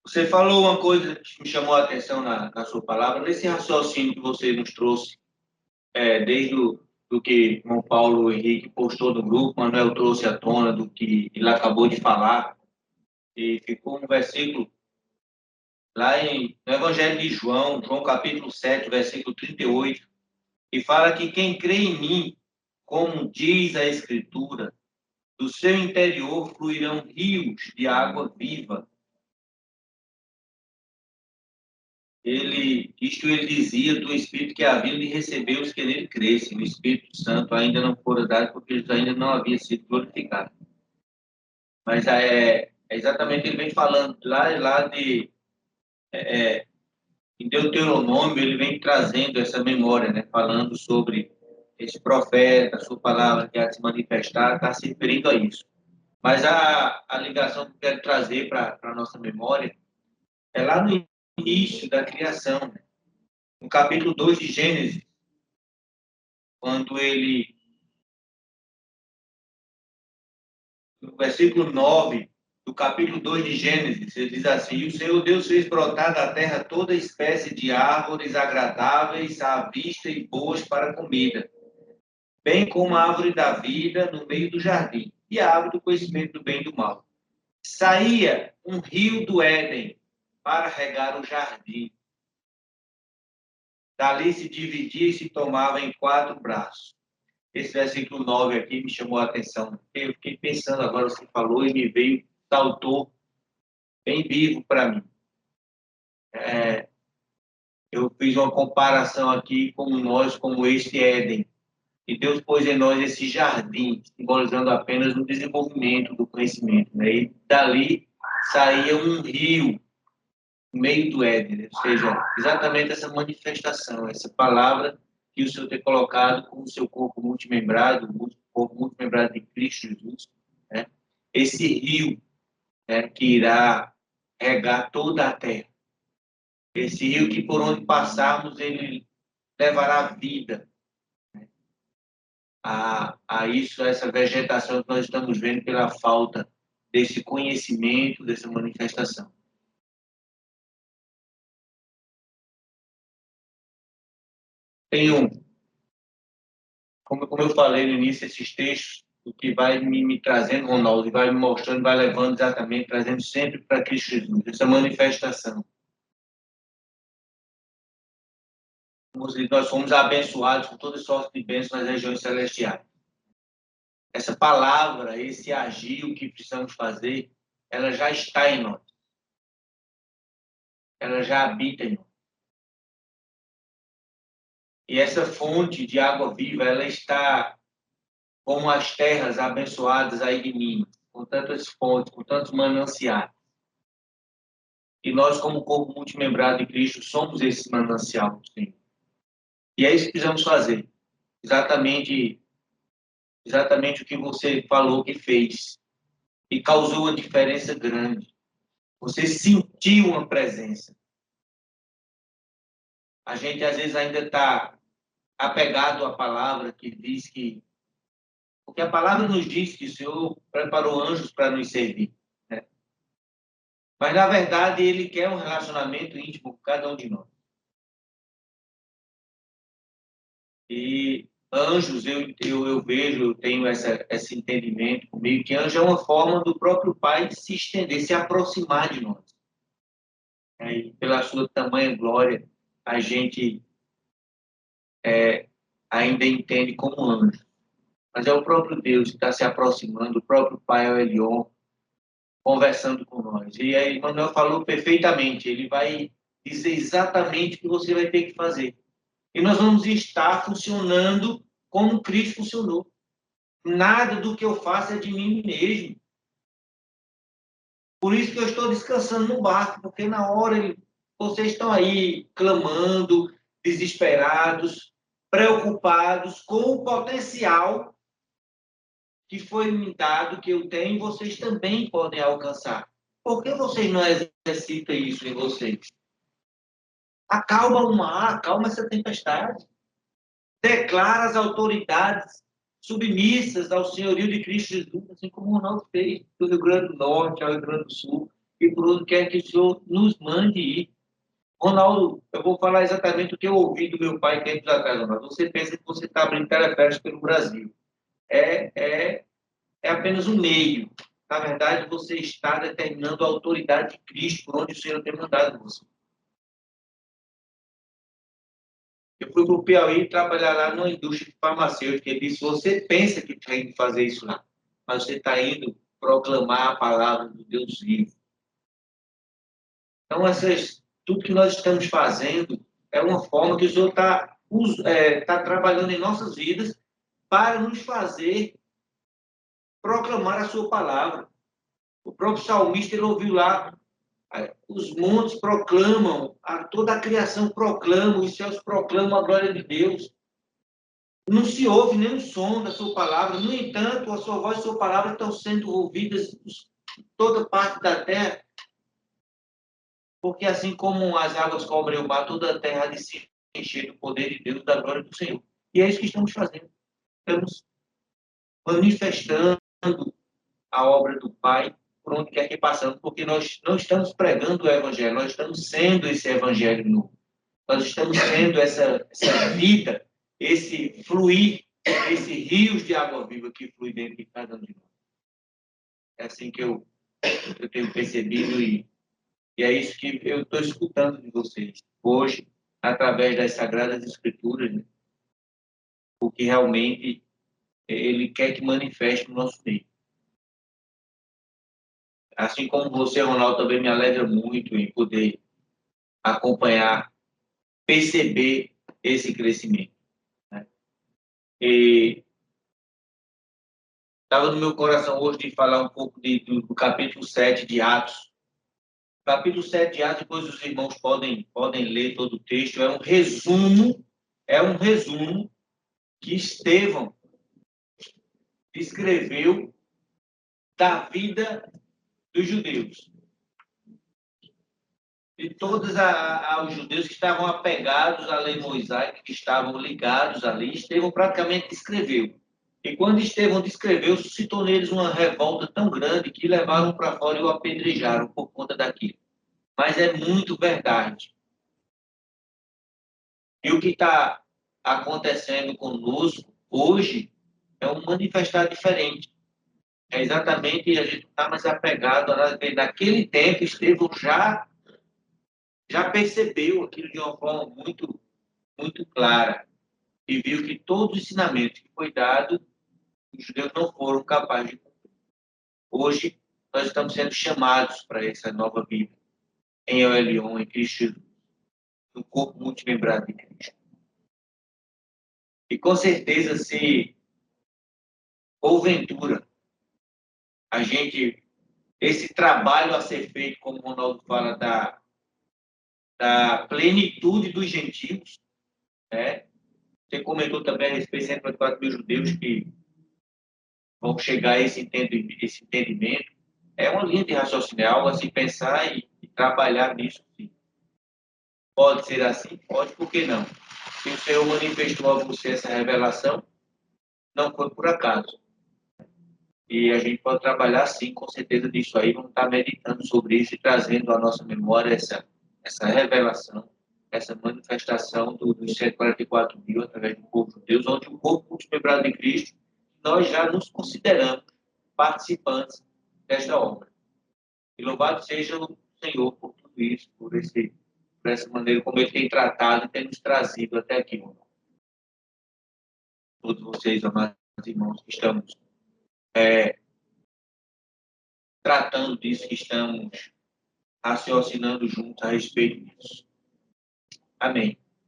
Você falou uma coisa que me chamou a atenção na sua palavra, nesse raciocínio que você nos trouxe, desde do que o irmão Paulo Henrique postou no grupo, Manuel trouxe à tona do que ele acabou de falar, e ficou um versículo lá no Evangelho de João, João capítulo 7, versículo 38, que fala que quem crê em mim, como diz a Escritura, do seu interior fluirão rios de água viva. Isto ele dizia do Espírito que havia de receber os que nele crescem. O Espírito Santo ainda não fora dado porque Jesus ainda não havia sido glorificado. Mas é exatamente ele vem falando lá em Deuteronômio, ele vem trazendo essa memória, né? Falando sobre esse profeta, a sua palavra que há de se manifestar, está se referindo a isso. Mas a ligação que eu quero trazer para a nossa memória é lá no início da criação, né? No capítulo 2 de Gênesis, quando no versículo 9 do capítulo 2 de Gênesis, ele diz assim: E o Senhor Deus fez brotar da terra toda espécie de árvores agradáveis à vista e boas para comida, bem como a árvore da vida no meio do jardim, e a árvore do conhecimento do bem e do mal. Saía um rio do Éden para regar o jardim. Dali se dividia e se tomava em 4 braços. Esse versículo 9 aqui me chamou a atenção. Eu fiquei pensando agora, você falou e me veio, saltou bem vivo para mim. Eu fiz uma comparação aqui com nós, como este Éden. E Deus pôs em nós esse jardim, simbolizando apenas o desenvolvimento do conhecimento. Né? E dali saía um rio no meio do Éden. Ou seja, exatamente essa manifestação, essa palavra que o Senhor tem colocado com o seu corpo multimembrado, o corpo multimembrado de Cristo Jesus, né? Esse rio, né, que irá regar toda a terra. Esse rio que por onde passarmos, ele levará vida a isso, a essa vegetação que nós estamos vendo pela falta desse conhecimento, dessa manifestação. Tem como eu falei no início, esses textos, o que vai me trazendo, Ronaldo, vai me mostrando, vai levando exatamente, trazendo sempre para Cristo Jesus, essa manifestação. Nós fomos abençoados com toda sorte de bênçãos nas regiões celestiais. Essa palavra, esse agir, o que precisamos fazer, ela já está em nós. Ela já habita em nós. E essa fonte de água viva, ela está como as terras abençoadas aí de mim, com tantas fontes, com tantos mananciais. E nós, como corpo multimembrado de Cristo, somos esse manancial, sim. E é isso que precisamos fazer. Exatamente o que você falou que fez. E causou uma diferença grande. Você sentiu uma presença. A gente, às vezes, ainda está apegado à palavra que diz que... Porque a palavra nos diz que o Senhor preparou anjos para nos servir. Né? Mas, na verdade, Ele quer um relacionamento íntimo com cada um de nós. E anjos, eu vejo, eu tenho esse entendimento comigo, que anjo é uma forma do próprio Pai de se estender, se aproximar de nós. E pela sua tamanha glória, a gente ainda entende como anjo. Mas é o próprio Deus que está se aproximando, o próprio Pai é o Elion, conversando com nós. E aí, Manuel falou perfeitamente, ele vai dizer exatamente o que você vai ter que fazer. E nós vamos estar funcionando como Cristo funcionou. Nada do que eu faço é de mim mesmo. Por isso que eu estou descansando no barco, porque na hora vocês estão aí clamando, desesperados, preocupados com o potencial que foi me dado, que eu tenho, vocês também podem alcançar. Por que vocês não exercitam isso em vocês? Acalma o mar, acalma essa tempestade. Declara as autoridades submissas ao senhorio de Cristo Jesus, assim como o Ronaldo fez do Rio Grande do Norte ao Rio Grande do Sul. e por onde quer que o Senhor nos mande ir. Ronaldo, eu vou falar exatamente o que eu ouvi do meu pai tempos atrás, Ronaldo. Você pensa que você está abrindo teleféricos pelo Brasil. É apenas um meio. Na verdade, você está determinando a autoridade de Cristo por onde o Senhor tem mandado você. Eu fui para o Piauí trabalhar lá numa indústria farmacêutica. Ele disse, você pensa que está indo fazer isso lá, mas você está indo proclamar a palavra do Deus vivo. Então, tudo que nós estamos fazendo é uma forma que o Senhor está trabalhando em nossas vidas para nos fazer proclamar a sua palavra. O próprio salmista, ele ouviu lá, os montes proclamam, toda a criação proclama, os céus proclamam a glória de Deus. Não se ouve nenhum som da sua palavra, no entanto, a sua voz e a sua palavra estão sendo ouvidas em toda parte da terra, porque assim como as águas cobrem o mar, toda a terra há de se encher do poder de Deus, da glória do Senhor. E é isso que estamos fazendo. Estamos manifestando a obra do Pai por onde quer que passamos, porque nós não estamos pregando o Evangelho, nós estamos sendo esse Evangelho novo. Nós estamos sendo essa vida, esse fluir, esse rios de água viva que flui dentro de cada um de nós. É assim que eu tenho percebido e é isso que eu estou escutando de vocês hoje, através das Sagradas Escrituras, né? O que realmente ele quer que manifeste no nosso meio. Assim como você, Ronaldo, também me alegra muito em poder acompanhar, perceber esse crescimento, né? E estava no meu coração hoje de falar um pouco do capítulo 7 de Atos. Capítulo 7 de Atos, depois os irmãos podem ler todo o texto, é um resumo que Estevão escreveu da vida dos judeus. De todos os judeus que estavam apegados à lei mosaica, que estavam ligados ali, Estevão praticamente descreveu. E quando Estevão descreveu, suscitou neles uma revolta tão grande que levaram para fora e o apedrejaram por conta daquilo. Mas é muito verdade. E o que está acontecendo conosco hoje é um manifestar diferente. É exatamente, a gente está mais apegado. Naquele tempo, Estevão já percebeu aquilo de uma forma muito, muito clara e viu que todo o ensinamento que foi dado, os judeus não foram capazes de cumprir. Hoje, nós estamos sendo chamados para essa nova vida em Elion, em Cristo Jesus, no corpo multimembrado de Cristo. E com certeza, se porventura esse trabalho a ser feito, como o Ronaldo fala, da plenitude dos gentios, né? Você comentou também a respeito de 144 mil judeus que vão chegar a esse entendimento. É uma linha de raciocínio, algo a se pensar e trabalhar nisso, sim. Pode ser assim? Pode, por que não? Se o Senhor manifestou a você essa revelação, não foi por acaso. E a gente pode trabalhar, sim, com certeza, disso aí. Vamos estar meditando sobre isso e trazendo à nossa memória essa revelação, essa manifestação dos 144 mil através do povo de Deus, onde o corpo multiplicado de Cristo, nós já nos consideramos participantes desta obra. E louvado seja o Senhor por tudo isso, por essa maneira como Ele tem tratado e tem nos trazido até aqui. Todos vocês, amados irmãos, que estamos tratando disso, que estamos raciocinando juntos a respeito disso. Amém.